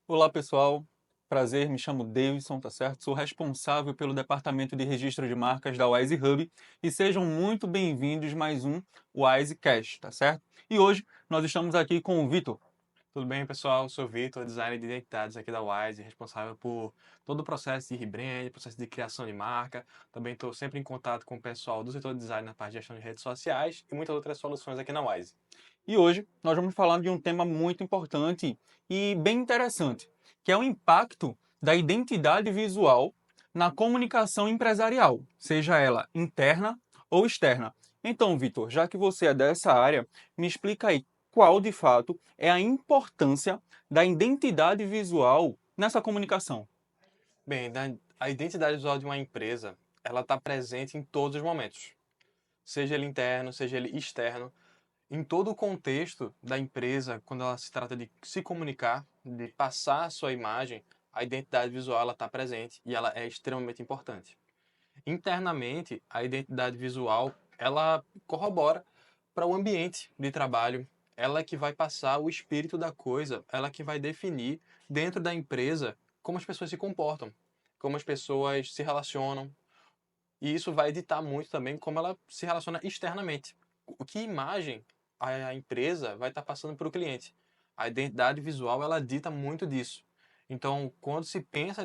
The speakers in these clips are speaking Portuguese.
Olá pessoal, prazer, me chamo Davidson, tá certo? Sou responsável pelo departamento de registro de marcas da Wise Hub e sejam muito bem-vindos mais um Wisecast, tá certo? E hoje nós estamos aqui com o Vitor. Tudo bem, pessoal? Sou Vitor, designer de identidades aqui da Wise, responsável por todo o processo de rebrand, processo de criação de marca. Também estou sempre em contato com o pessoal do setor de design na parte de gestão de redes sociais e muitas outras soluções aqui na Wise. E hoje nós vamos falar de um tema muito importante e bem interessante, que é o impacto da identidade visual na comunicação empresarial, seja ela interna ou externa. Então, Vitor, já que você é dessa área, me explica aí qual de fato é a importância da identidade visual nessa comunicação. Bem, a identidade visual de uma empresa, ela está presente em todos os momentos, seja ele interno, seja ele externo, em todo o contexto da empresa, quando ela se trata de se comunicar, de passar a sua imagem, a identidade visual ela está presente e ela é extremamente importante. Internamente, a identidade visual, ela corrobora para o ambiente de trabalho, ela é que vai passar o espírito da coisa, ela é que vai definir dentro da empresa como as pessoas se comportam, como as pessoas se relacionam, e isso vai ditar muito também como ela se relaciona externamente. O que imagem a empresa vai estar passando para o cliente. A identidade visual, ela dita muito disso. Então, quando se pensa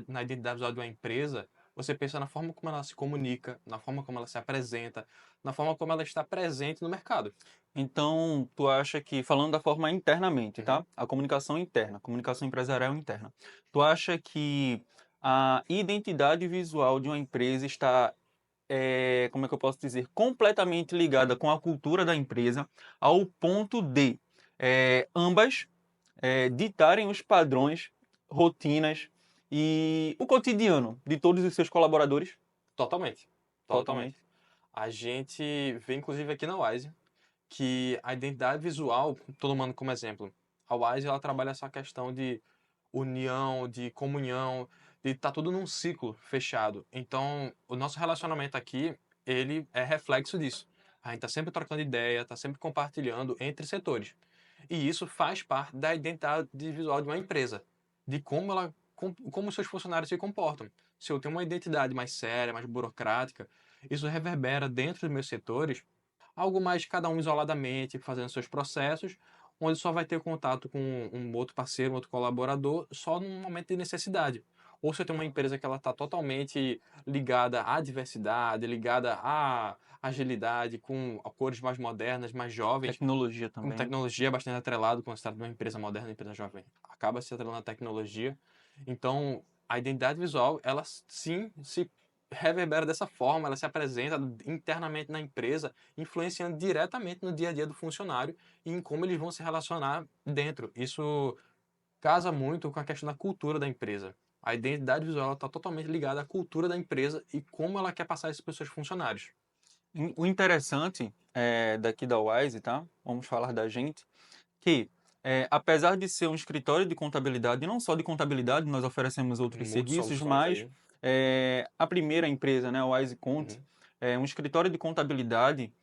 na identidade visual de uma empresa, você pensa na forma como ela se comunica, na forma como ela se apresenta, na forma como ela está presente no mercado. Então, tu acha que, falando da forma internamente, Uhum. tá? A comunicação interna, a comunicação empresarial interna. Tu acha que a identidade visual de uma empresa está, como é que eu posso dizer, completamente ligada com a cultura da empresa, ao ponto de ambas ditarem os padrões, rotinas e o cotidiano de todos os seus colaboradores? Totalmente. Totalmente. Totalmente. A gente vê, inclusive, aqui na Wise, que a identidade visual, todo mundo como exemplo, a Wise ela trabalha essa questão de união, de comunhão, de estar tudo num ciclo fechado. Então, o nosso relacionamento aqui, ele é reflexo disso. A gente está sempre trocando ideia, está sempre compartilhando entre setores. E isso faz parte da identidade visual de uma empresa, de como ela, como os seus funcionários se comportam. Se eu tenho uma identidade mais séria, mais burocrática, isso reverbera dentro dos meus setores algo mais cada um isoladamente, fazendo seus processos, onde só vai ter contato com um outro parceiro, um outro colaborador, só num momento de necessidade. Ou se eu tenho uma empresa que ela está totalmente ligada à diversidade, ligada à agilidade, com cores mais modernas, mais jovens, Tecnologia com também, né? tecnologia bastante atrelado, quando se trata de uma empresa moderna, uma empresa jovem, acaba se atrelando à tecnologia. Então, a identidade visual, ela sim se reverbera dessa forma, ela se apresenta internamente na empresa, influenciando diretamente no dia a dia do funcionário e em como eles vão se relacionar dentro. Isso casa muito com a questão da cultura da empresa. A identidade visual está totalmente ligada à cultura da empresa e como ela quer passar isso para os seus funcionários. O interessante daqui da Wise, tá? Vamos falar da gente, que apesar de ser um escritório de contabilidade, e não só de contabilidade, nós oferecemos outros Muitas serviços, soluções mas aí. a primeira empresa, né, a Wise Cont, Uhum. é um escritório de contabilidade.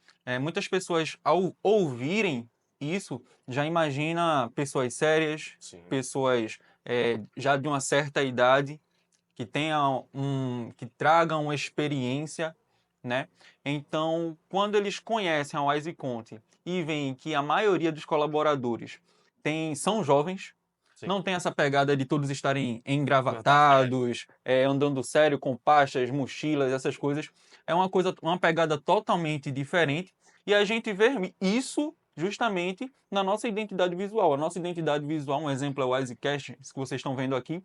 Muitas pessoas, ao ouvirem isso, já imagina pessoas sérias, Sim. pessoas já de uma certa idade, que tragam uma experiência, né? Então, quando eles conhecem a WiseConte e veem que a maioria dos colaboradores são jovens, Sim. não tem essa pegada de todos estarem Exatamente. engravatados, andando sério com pastas, mochilas, essas coisas. É uma pegada totalmente diferente e a gente vê isso justamente na nossa identidade visual. A nossa identidade visual, um exemplo é o Wisecast, que vocês estão vendo aqui,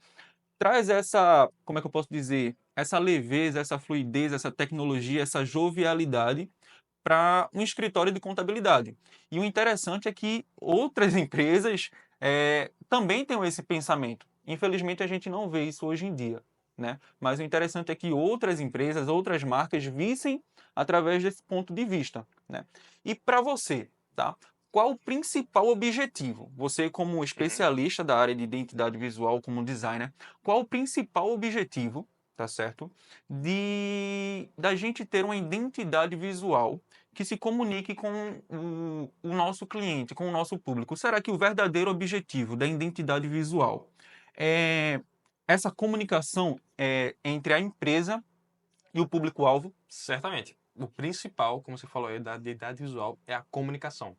traz essa, como é que eu posso dizer, essa leveza, essa fluidez, essa tecnologia, essa jovialidade para um escritório de contabilidade. E o interessante é que outras empresas também têm esse pensamento. Infelizmente, a gente não vê isso hoje em dia, né? Mas o interessante é que outras empresas, outras marcas vissem através desse ponto de vista, né? E para você, tá? Qual o principal objetivo? Você, como Uhum. especialista da área de identidade visual, como designer, qual o principal objetivo, tá certo? Da gente ter uma identidade visual que se comunique com o nosso cliente, com o nosso público. Será que o verdadeiro objetivo da identidade visual é essa comunicação entre a empresa e o público-alvo? Certamente. O principal, como você falou aí, da identidade visual é a comunicação.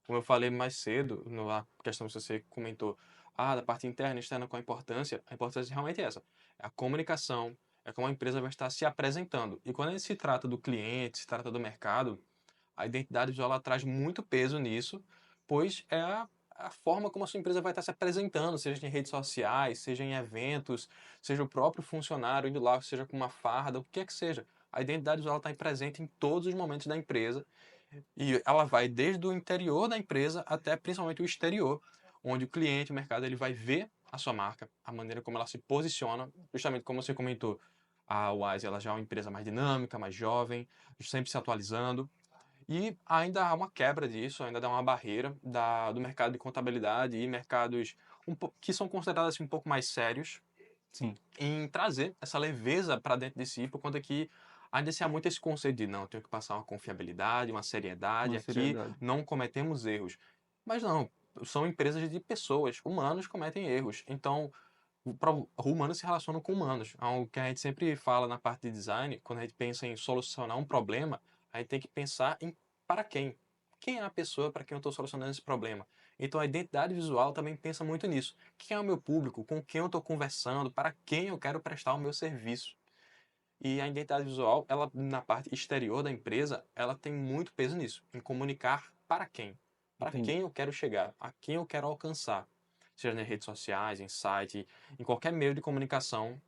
Como eu falei mais cedo, na questão que você comentou, da parte interna e externa, qual a importância realmente é essa. É a comunicação, é como a empresa vai estar se apresentando. E quando se trata do cliente, se trata do mercado, a identidade visual ela traz muito peso nisso, pois é a forma como a sua empresa vai estar se apresentando, seja em redes sociais, seja em eventos, seja o próprio funcionário indo lá, seja com uma farda, o que é que seja. A identidade visual está presente em todos os momentos da empresa e ela vai desde o interior da empresa até principalmente o exterior, onde o cliente, o mercado, ele vai ver a sua marca, a maneira como ela se posiciona, justamente como você comentou. A Wise ela já é uma empresa mais dinâmica, mais jovem, sempre se atualizando. E ainda há uma quebra disso, ainda dá uma barreira do mercado de contabilidade e mercados que são considerados assim, um pouco mais sérios Sim, em trazer essa leveza para dentro de si, por conta que ainda se há muito esse conceito de não, eu tenho que passar uma confiabilidade, uma seriedade, uma aqui seriedade. não cometemos erros. Mas não, são empresas de pessoas, humanos cometem erros. Então, humanos se relacionam com humanos. É algo que a gente sempre fala na parte de design, quando a gente pensa em solucionar um problema, a gente tem que pensar em para quem. Quem é a pessoa para quem eu estou solucionando esse problema? Então a identidade visual também pensa muito nisso. Quem é o meu público? Com quem eu estou conversando? Para quem eu quero prestar o meu serviço? E a identidade visual, ela na parte exterior da empresa, ela tem muito peso nisso, em comunicar para quem? Para Entendi. quem eu quero chegar? A quem eu quero alcançar? Seja nas redes sociais, em site, em qualquer meio de comunicação,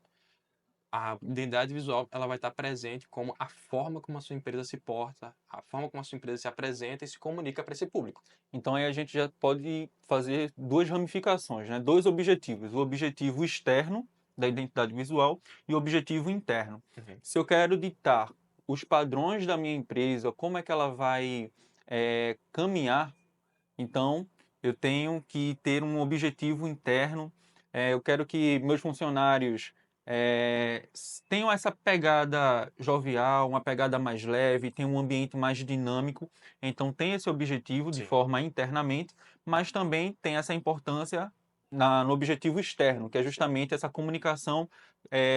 a identidade visual ela vai estar presente como a forma como a sua empresa se porta, a forma como a sua empresa se apresenta e se comunica para esse público. Então aí a gente já pode fazer duas ramificações, né? Dois objetivos. O objetivo externo da identidade visual e o objetivo interno. Uhum. Se eu quero ditar os padrões da minha empresa, como é que ela vai caminhar, então eu tenho que ter um objetivo interno. Eu quero que meus funcionários tenham essa pegada jovial, uma pegada mais leve, tenham um ambiente mais dinâmico. Então tem esse objetivo de Sim. forma internamente, mas também tem essa importância no objetivo externo, que é justamente essa comunicação,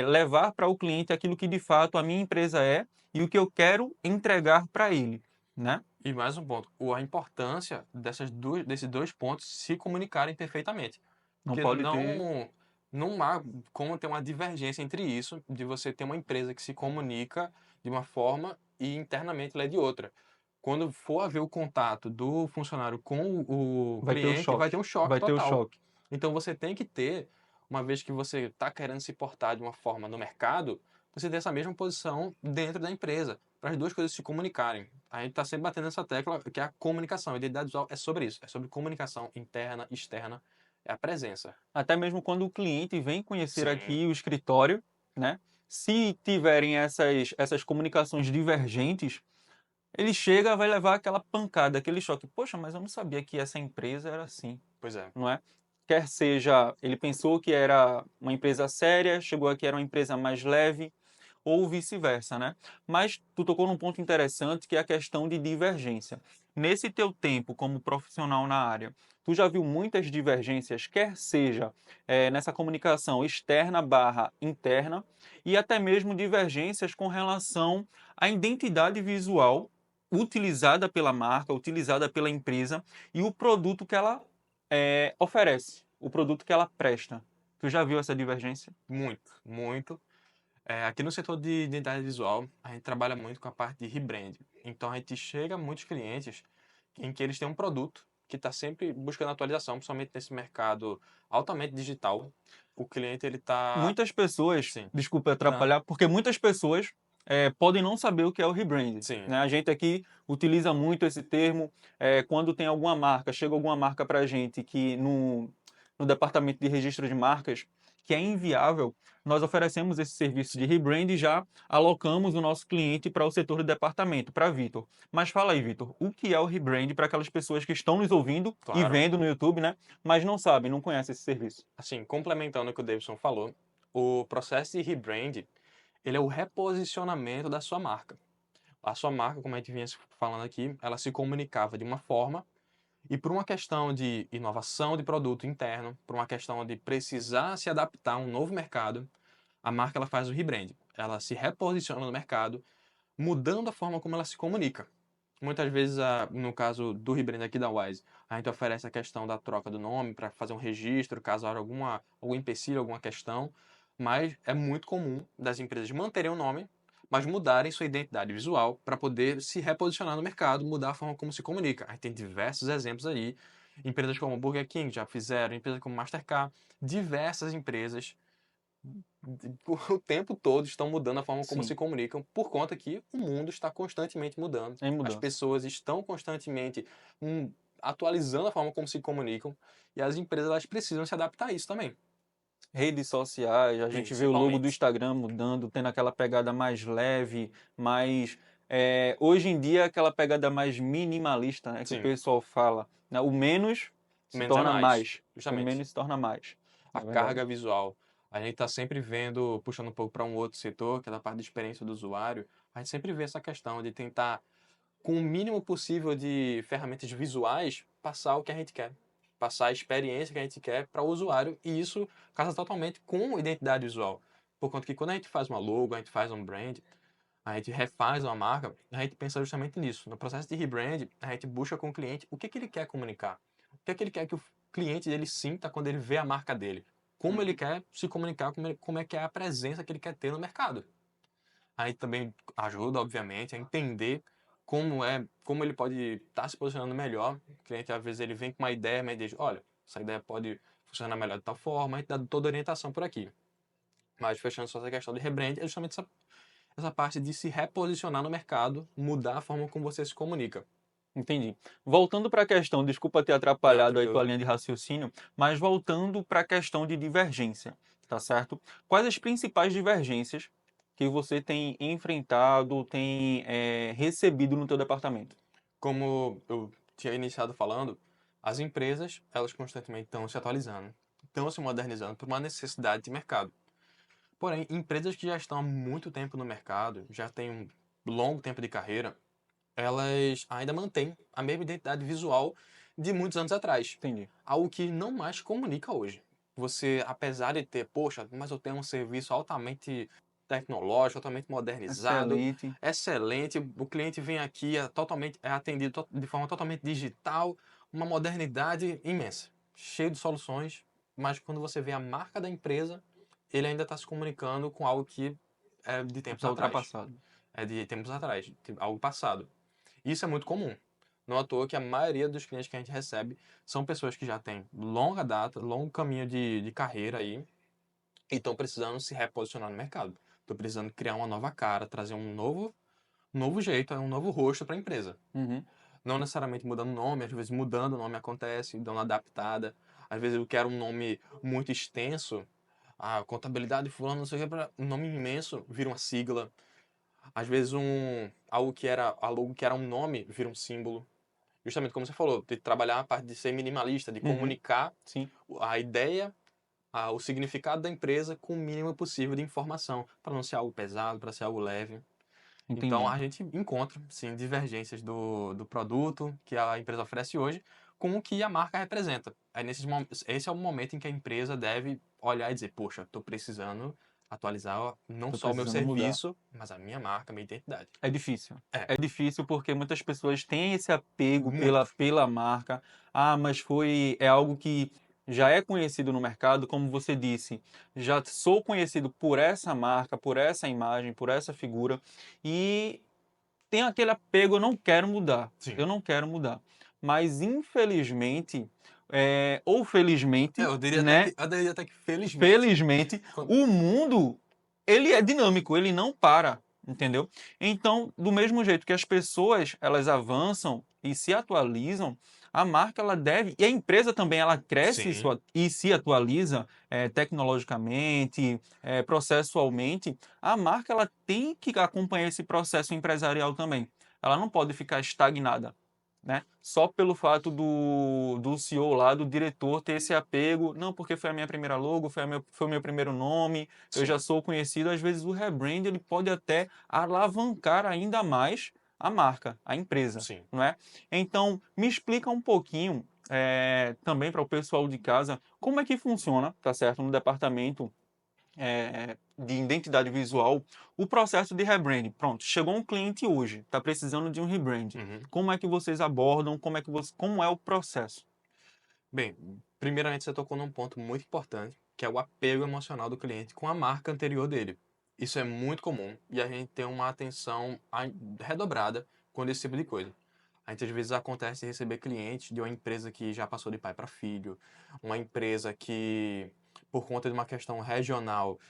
levar para o cliente aquilo que de fato a minha empresa é e o que eu quero entregar para ele, né? E mais um ponto, a importância desses dois pontos se comunicarem perfeitamente. Não Porque pode ter. não há como ter uma divergência entre isso, de você ter uma empresa que se comunica de uma forma e internamente ela é de outra. Quando for haver o contato do funcionário com o Vai ter o cliente, vai choque. ter um choque Vai ter o total. choque. Então você tem que ter, uma vez que você está querendo se portar de uma forma no mercado, você ter essa mesma posição dentro da empresa, para as duas coisas se comunicarem. A gente está sempre batendo nessa tecla que é a comunicação. A identidade visual é sobre isso, é sobre comunicação interna, externa, é a presença. Até mesmo quando o cliente vem conhecer Sim, aqui o escritório, né? Se tiverem essas comunicações divergentes, ele chega, vai levar aquela pancada, aquele choque. Poxa, mas eu não sabia que essa empresa era assim, pois é. não é? Quer seja, ele pensou que era uma empresa séria, chegou aqui era uma empresa mais leve, ou vice-versa, né? Mas tu tocou num ponto interessante que é a questão de divergência. Nesse teu tempo como profissional na área, tu já viu muitas divergências, quer seja nessa comunicação externa barra interna, e até mesmo divergências com relação à identidade visual utilizada pela marca, utilizada pela empresa e o produto que ela oferece, o produto que ela presta. Tu já viu essa divergência? Muito, muito. Aqui no setor de identidade visual, a gente trabalha muito com a parte de rebrand. Então a gente chega a muitos clientes em que eles têm um produto que está sempre buscando atualização, principalmente nesse mercado altamente digital. O cliente ele está, Muitas pessoas, sim, desculpa não, atrapalhar, porque muitas pessoas podem não saber o que é o rebranding, sim, né? A gente aqui utiliza muito esse termo quando tem alguma marca, chega alguma marca para a gente que no departamento de registro de marcas, que é inviável, nós oferecemos esse serviço de sim, rebrand e já alocamos o nosso cliente para o setor do departamento, para Vitor. Mas fala aí, Vitor, o que é o rebrand para aquelas pessoas que estão nos ouvindo e claro. vendo no YouTube, né? Mas não sabem, não conhecem esse serviço. Assim, complementando o que o Davidson falou, o processo de rebrand, ele é o reposicionamento da sua marca. A sua marca, como a gente vinha falando aqui, ela se comunicava de uma forma E por uma questão de inovação de produto interno, por uma questão de precisar se adaptar a um novo mercado, a marca ela faz o rebrand. Ela se reposiciona no mercado, mudando a forma como ela se comunica. Muitas vezes, no caso do rebrand aqui da Wise, a gente oferece a questão da troca do nome para fazer um registro, caso haja algum empecilho, alguma questão, mas é muito comum das empresas manterem o nome, mas mudarem sua identidade visual para poder se reposicionar no mercado, mudar a forma como se comunica. A gente tem diversos exemplos aí, empresas como Burger King já fizeram, empresas como Mastercard, diversas empresas o tempo todo estão mudando a forma como se Sim, comunicam, por conta que o mundo está constantemente mudando. em As mudança. pessoas estão constantemente atualizando a forma como se comunicam e as empresas elas precisam se adaptar a isso também. Redes sociais, a gente vê o logo do Principalmente. Instagram mudando, tendo aquela pegada mais leve, mais. Hoje em dia, aquela pegada mais minimalista, né, que o Sim, pessoal fala, né? O menos se menos é torna mais, mais. O justamente. menos se torna mais. A Na verdade. carga visual. A gente está sempre vendo, puxando um pouco para um outro setor, que é da parte de experiência do usuário, a gente sempre vê essa questão de tentar com o mínimo possível de ferramentas visuais, passar o que a gente quer. Passar a experiência que a gente quer para o usuário. E isso casa totalmente com identidade visual. Por conta que quando a gente faz uma logo, a gente faz um brand, a gente refaz uma marca, a gente pensa justamente nisso. No processo de rebrand, a gente busca com o cliente o que ele quer comunicar. O que ele quer que o cliente dele sinta quando ele vê a marca dele. Como ele Uhum. quer se comunicar, como é que é a presença que ele quer ter no mercado. Aí também ajuda, obviamente, a entender como ele pode estar se posicionando melhor. O cliente, às vezes, ele vem com uma ideia, mas diz, olha, essa ideia pode funcionar melhor de tal forma, a gente dá toda a orientação por aqui. Mas fechando só essa questão de rebrand, é justamente essa parte de se reposicionar no mercado, mudar a forma como você se comunica. Entendi. Voltando para a questão, desculpa ter Não, atrapalhado aí tua tranquilo. linha de raciocínio, mas voltando para a questão de divergência, tá certo? Quais as principais divergências que você tem enfrentado, tem recebido no teu departamento? Como eu tinha iniciado falando, as empresas, elas constantemente estão se atualizando, estão se modernizando por uma necessidade de mercado. Porém, empresas que já estão há muito tempo no mercado, já têm um longo tempo de carreira, elas ainda mantêm a mesma identidade visual de muitos anos atrás. Entendi. Algo que não mais comunica hoje. Você, apesar de ter, poxa, mas eu tenho um serviço altamente tecnológico, altamente modernizado, Excelente. excelente, o cliente vem aqui, é atendido de forma totalmente digital, uma modernidade imensa, cheio de soluções, mas quando você vê a marca da empresa, ele ainda está se comunicando com algo que é de tempos Está atrás. ultrapassado. É de tempos atrás, de algo passado. Isso é muito comum. Não à toa que a maioria dos clientes que a gente recebe são pessoas que já têm longa data, longo caminho de carreira aí e estão precisando se reposicionar no mercado. Estão precisando criar uma nova cara, trazer um novo jeito, um novo rosto para a empresa. Uhum. Não necessariamente mudando o nome, às vezes mudando o nome acontece, dando uma adaptada. Às vezes eu quero um nome muito extenso, a contabilidade fulano, não sei o que, um nome imenso, vira uma sigla. Às vezes algo que era um nome vira um símbolo. Justamente como você falou, de trabalhar a parte de ser minimalista, de Uhum. comunicar Sim, a ideia, o significado da empresa com o mínimo possível de informação, para não ser algo pesado, para ser algo leve. Então entendi. a gente encontra, sim, divergências do produto que a empresa oferece hoje com o que a marca representa. Esse é o momento em que a empresa deve olhar e dizer, poxa, estou precisando atualizar não Estou só o meu precisando mudar. serviço, mas a minha marca, a minha identidade. É difícil. É, É difícil porque muitas pessoas têm esse apego muito. pela marca. Ah, mas é algo que já é conhecido no mercado, como você disse. Já sou conhecido por essa marca, por essa imagem, por essa figura. E tem aquele apego, eu não quero mudar. Sim. Eu não quero mudar. Mas infelizmente, ou felizmente, né? Eu diria até que felizmente. Felizmente, quando- o mundo ele é dinâmico, ele não para, entendeu? Então, do mesmo jeito que as pessoas elas avançam e se atualizam, a marca ela deve e a empresa também ela cresce Sim, e se atualiza tecnologicamente, processualmente. A marca ela tem que acompanhar esse processo empresarial também. Ela não pode ficar estagnada, né? Só pelo fato do CEO lá, do diretor, ter esse apego, não, porque foi a minha primeira logo, foi o meu primeiro nome, eu já sim. sou conhecido. Às vezes o rebrand ele pode até alavancar ainda mais a marca, a empresa, Sim. não é? Então, me explica um pouquinho, também para o pessoal de casa, como é que funciona, tá certo, no departamento de identidade visual, o processo de rebranding. Pronto, chegou um cliente hoje, está precisando de um rebranding. Uhum. Como é que vocês abordam? Como é o processo? Bem, primeiramente você tocou num ponto muito importante, que é o apego emocional do cliente com a marca anterior dele. Isso é muito comum e a gente tem uma atenção redobrada com esse tipo de coisa. A gente às vezes acontece de receber clientes de uma empresa que já passou de pai para filho, uma empresa que, por conta de uma questão regional,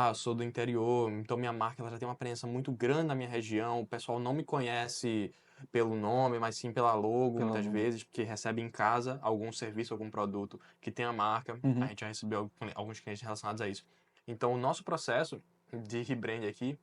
eu sou do interior, então minha marca ela já tem uma presença muito grande na minha região, o pessoal não me conhece pelo nome, mas sim pela logo, Pelo muitas nome. vezes, porque recebe em casa algum serviço, algum produto que tem a marca. A Uhum. gente já recebeu alguns clientes relacionados a isso. Então, o nosso processo de rebrand aqui,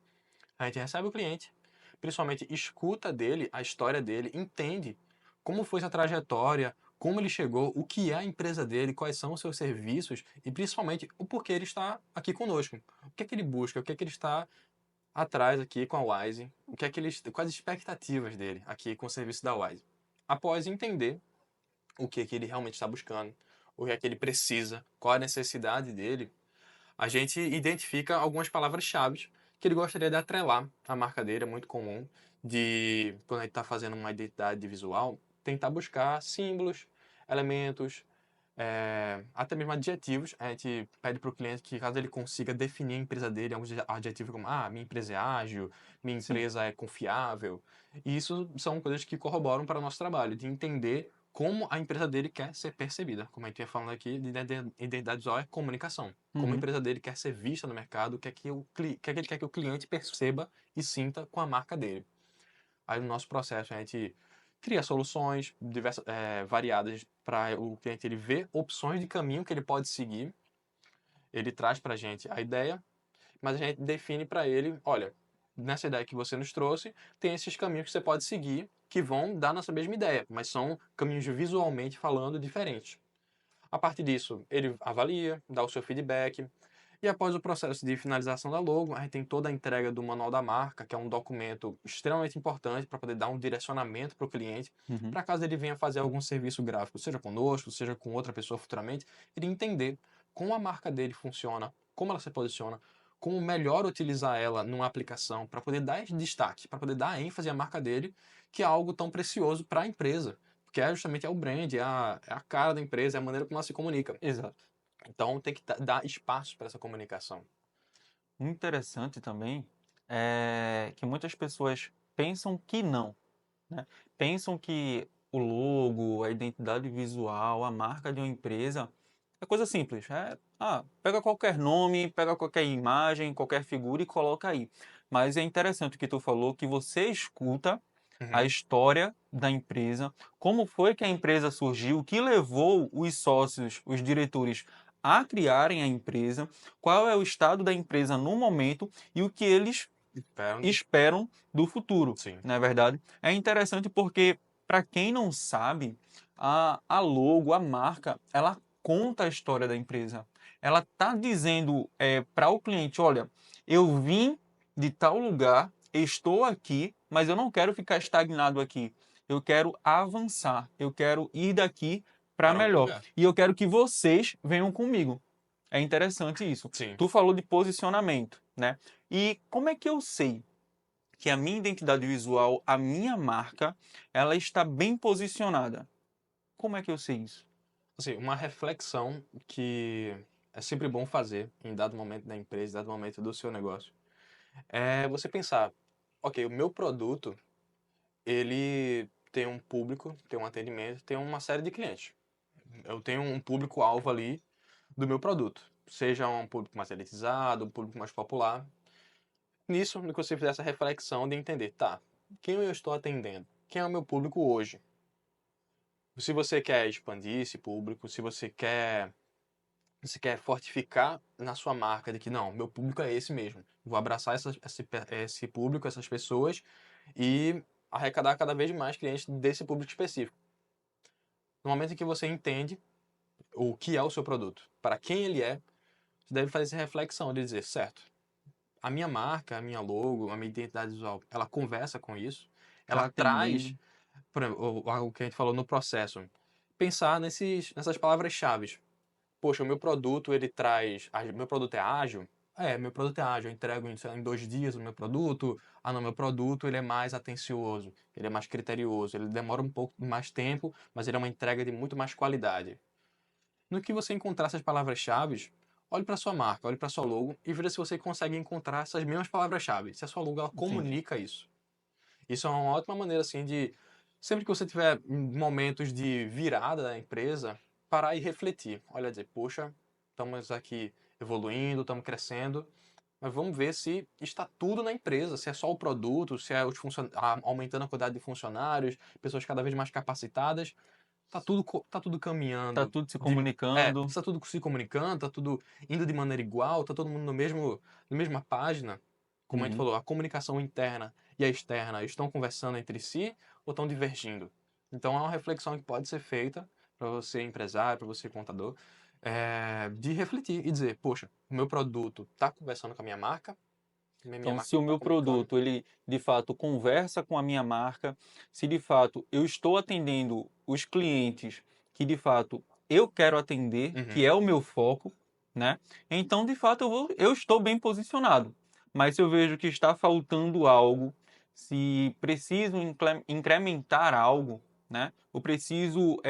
a gente recebe o cliente, principalmente escuta dele, a história dele, entende como foi essa trajetória, como ele chegou, o que é a empresa dele, quais são os seus serviços e principalmente o porquê ele está aqui conosco. O que é que ele busca, o que é que ele está atrás aqui com a Wise, o que é que ele, quais as expectativas dele aqui com o serviço da Wise. Após entender o que é que ele realmente está buscando, o que é que ele precisa, qual a necessidade dele, a gente identifica algumas palavras-chave que ele gostaria de atrelar à marca dele. É muito comum de, quando a gente está fazendo uma identidade visual, tentar buscar símbolos, elementos, até mesmo adjetivos. A gente pede para o cliente que, caso ele consiga definir a empresa dele, alguns adjetivos como, minha empresa é ágil, minha Sim. empresa é confiável. E isso são coisas que corroboram para o nosso trabalho, de entender como a empresa dele quer ser percebida. Como a gente ia falando aqui, de identidade visual é comunicação. Como a Uhum. empresa dele quer ser vista no mercado, o que é que, o que é que ele quer que o cliente perceba e sinta com a marca dele. Aí no nosso processo a gente cria soluções diversas, variadas para o cliente ele ver opções de caminho que ele pode seguir. Ele traz para a gente a ideia, mas a gente define para ele, olha, nessa ideia que você nos trouxe, tem esses caminhos que você pode seguir que vão dar nossa mesma ideia, mas são caminhos visualmente falando diferentes. A partir disso, ele avalia, dá o seu feedback, e após o processo de finalização da logo, a gente tem toda a entrega do manual da marca, que é um documento extremamente importante para poder dar um direcionamento para o cliente, Uhum. para caso ele venha fazer algum serviço gráfico, seja conosco, seja com outra pessoa futuramente, ele entender como a marca dele funciona, como ela se posiciona, como melhor utilizar ela numa aplicação para poder dar esse destaque, para poder dar ênfase à marca dele, que é algo tão precioso para a empresa, porque justamente é o brand, é a cara da empresa, é a maneira como ela se comunica. Exato. Então tem que dar espaço para essa comunicação. Interessante também é que muitas pessoas pensam que não, né? Pensam que o logo, a identidade visual, a marca de uma empresa é coisa simples. Pega qualquer nome, pega qualquer imagem, qualquer figura e coloca aí. Mas é interessante o que tu falou, que você escuta a Uhum. história da empresa, como foi que a empresa surgiu, o que levou os sócios, os diretores a criarem a empresa, qual é o estado da empresa no momento e o que eles Espero. esperam do futuro, Sim. não é verdade? É interessante porque, para quem não sabe, a logo, a marca, ela conta a história da empresa. Ela está dizendo para o cliente, olha, eu vim de tal lugar, estou aqui, mas eu não quero ficar estagnado aqui. Eu quero avançar, eu quero ir daqui para Para outro melhor. lugar. E eu quero que vocês venham comigo. É interessante isso. Sim. Tu falou de posicionamento, né? E como é que eu sei que a minha identidade visual, a minha marca, ela está bem posicionada? Como é que eu sei isso? Assim, uma reflexão que é sempre bom fazer em dado momento da empresa, em dado momento do seu negócio, é você pensar, ok, o meu produto, ele tem um público, tem um atendimento, tem uma série de clientes. Eu tenho um público-alvo ali do meu produto. Seja um público mais elitizado, um público mais popular. Nisso, no que você fizer essa reflexão de entender, tá, quem eu estou atendendo? Quem é o meu público hoje? Se você quer expandir esse público, se você quer fortificar na sua marca de que não, meu público é esse mesmo. Vou abraçar esse público, essas pessoas e arrecadar cada vez mais clientes desse público específico. No momento em que você entende o que é o seu produto, para quem ele é, você deve fazer essa reflexão de dizer, certo, a minha marca, a minha logo, a minha identidade visual, ela conversa com isso, ela traz, atendendo. por exemplo, algo que a gente falou no processo, pensar nessas palavras-chave. Poxa, o meu produto, ele traz. Meu produto é ágil? É, meu produto é ágil. Eu entrego sei lá, em 2 dias o meu produto. Ah, não, meu produto ele é mais atencioso, ele é mais criterioso, ele demora um pouco mais tempo, mas ele é uma entrega de muito mais qualidade. No que você encontrar essas palavras-chave, olhe para sua marca, olhe para sua logo e veja se você consegue encontrar essas mesmas palavras-chave. Se a sua logo ela Entendi. comunica isso. Isso é uma ótima maneira assim de sempre que você tiver momentos de virada da empresa, parar e refletir. Olha, dizer, poxa, estamos aqui evoluindo, estamos crescendo, mas vamos ver se está tudo na empresa, se é só o produto, se é aumentando a quantidade de funcionários, pessoas cada vez mais capacitadas. Tá tudo Tá caminhando tudo se comunicando. está tudo se comunicando, tá tudo indo de maneira igual, tá todo mundo na mesma página. Como a gente Uhum. falou, a comunicação interna e a externa estão conversando entre si ou estão divergindo? Então é uma reflexão que pode ser feita para você empresário, para você contador, de refletir e dizer, poxa, o meu produto está conversando com a minha marca, minha Então, marca se o está meu comunicando. produto, ele de fato conversa com a minha marca, se de fato eu estou atendendo os clientes que de fato eu quero atender, que Uhum. é o meu foco, né? Então, de fato, eu estou bem posicionado. Mas se eu vejo que está faltando algo, se preciso incrementar algo, né? Eu preciso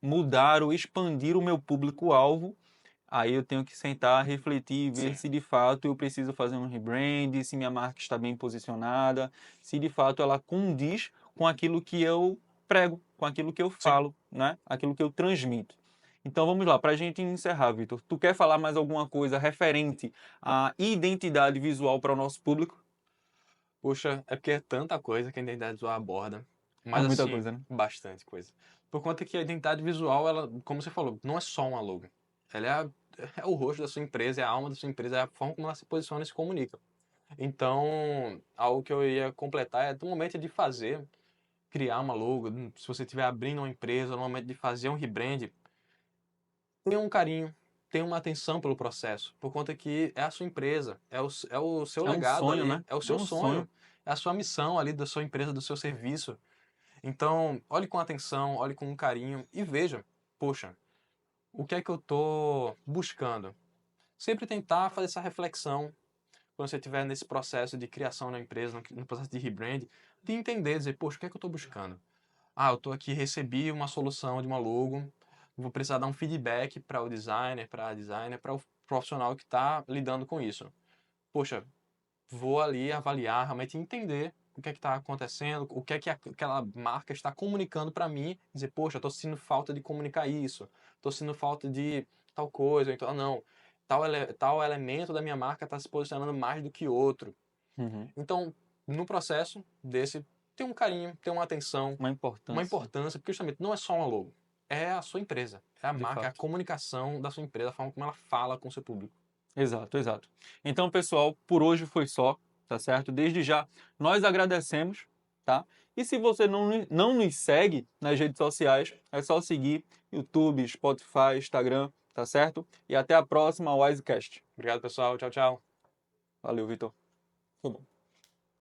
mudar ou expandir o meu público-alvo. Aí eu tenho que sentar, refletir e ver Sim, se de fato eu preciso fazer um rebrand, se minha marca está bem posicionada, se de fato ela condiz com aquilo que eu prego, com aquilo que eu sim. falo, né? Aquilo que eu transmito. Então vamos lá, para a gente encerrar, Vitor. Tu quer falar mais alguma coisa referente à identidade visual para o nosso público? Poxa, é porque é tanta coisa que a identidade visual aborda, É mas muita assim, coisa, né? bastante coisa. Por conta que a identidade visual, ela, como você falou, não é só uma logo. Ela é o rosto da sua empresa, é a alma da sua empresa, é a forma como ela se posiciona e se comunica. Então, algo que eu ia completar é no momento de fazer, criar uma logo, se você estiver abrindo uma empresa, no momento de fazer um rebrand, tenha um carinho, tenha uma atenção pelo processo, por conta que é a sua empresa, é o seu É um legado sonho, ali, né? é o É seu um sonho. sonho, é a sua missão ali da sua empresa, do seu serviço. Então, olhe com atenção, olhe com carinho e veja, poxa, o que é que eu estou buscando? Sempre tentar fazer essa reflexão quando você estiver nesse processo de criação da empresa, no processo de rebrand, de entender, dizer, poxa, o que é que eu estou buscando? Ah, eu estou aqui, recebi uma solução de uma logo, vou precisar dar um feedback para o designer, para a designer, para o profissional que está lidando com isso. Poxa, vou ali avaliar, realmente entender o que é que está acontecendo, o que é que aquela marca está comunicando para mim, dizer, poxa, estou sentindo falta de comunicar isso, estou sentindo falta de tal coisa, então, não, tal elemento da minha marca está se posicionando mais do que outro. Uhum. Então, no processo desse, tem um carinho, tem Uma uma importância, importância, porque justamente não é só uma logo, é a sua empresa, é a de marca, é a fato. comunicação da sua empresa, a forma como ela fala com o seu público. Exato, exato. Então, pessoal, por hoje foi só, tá certo? Desde já, nós agradecemos, tá? E se você não nos segue nas redes sociais, é só seguir YouTube, Spotify, Instagram, tá certo? E até a próxima Wisecast. Obrigado, pessoal. Tchau, tchau. Valeu, Vitor. Foi bom.